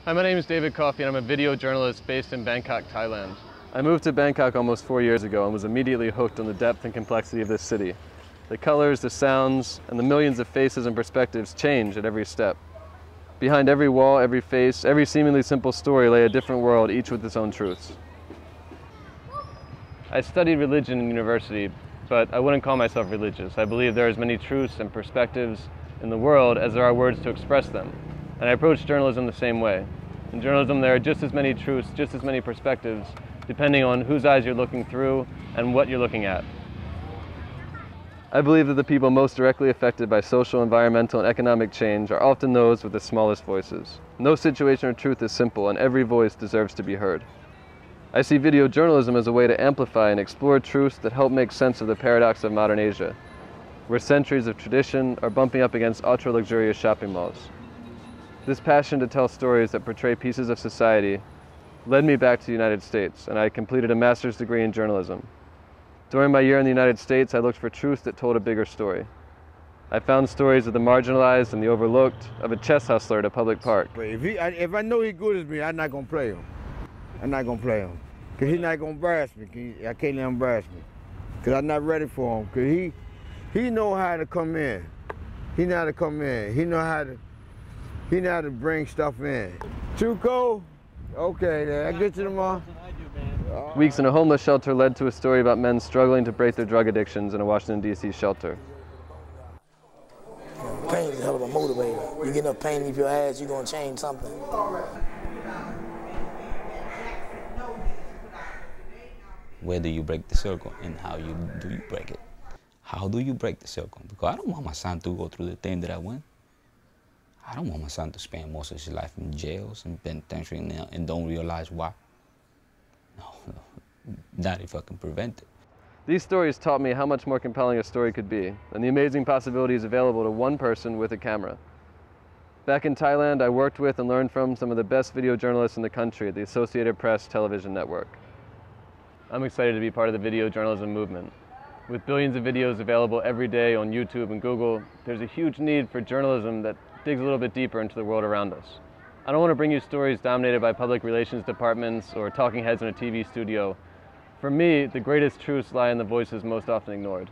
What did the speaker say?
Hi, my name is David Coffey and I'm a video journalist based in Bangkok, Thailand. I moved to Bangkok almost 4 years ago and was immediately hooked on the depth and complexity of this city. The colors, the sounds, and the millions of faces and perspectives change at every step. Behind every wall, every face, every seemingly simple story lay a different world, each with its own truths. I studied religion in university, but I wouldn't call myself religious. I believe there are as many truths and perspectives in the world as there are words to express them. And I approach journalism the same way. In journalism, there are just as many truths, just as many perspectives, depending on whose eyes you're looking through and what you're looking at. I believe that the people most directly affected by social, environmental, and economic change are often those with the smallest voices. No situation or truth is simple, and every voice deserves to be heard. I see video journalism as a way to amplify and explore truths that help make sense of the paradox of modern Asia, where centuries of tradition are bumping up against ultra-luxurious shopping malls. This passion to tell stories that portray pieces of society led me back to the United States, and I completed a master's degree in journalism. During my year in the United States, I looked for truths that told a bigger story. I found stories of the marginalized and the overlooked, of a chess hustler at a public park. But if I know he's good as me, I'm not gonna play him. I'm not gonna play him, cause he's not gonna embarrass me. I can't let him embarrass me, cause I'm not ready for him. Cause he know how to come in. He know how to come in. He know how to bring stuff in. Too cold? Okay, then I'll get you tomorrow. Weeks in a homeless shelter led to a story about men struggling to break their drug addictions in a Washington, D.C. shelter. Pain is a hell of a motivator. You get enough pain in your ass, you're gonna change something. Where do you break the circle and how do you break it? How do you break the circle? Because I don't want my son to go through the thing that I went. I don't want my son to spend most of his life in jails and penitentiary and don't realize why. No, not if I can prevent it. These stories taught me how much more compelling a story could be, and the amazing possibilities available to one person with a camera. Back in Thailand, I worked with and learned from some of the best video journalists in the country at the Associated Press television network. I'm excited to be part of the video journalism movement. With billions of videos available every day on YouTube and Google, there's a huge need for journalism that digs a little bit deeper into the world around us. I don't want to bring you stories dominated by public relations departments or talking heads in a TV studio. For me, the greatest truths lie in the voices most often ignored.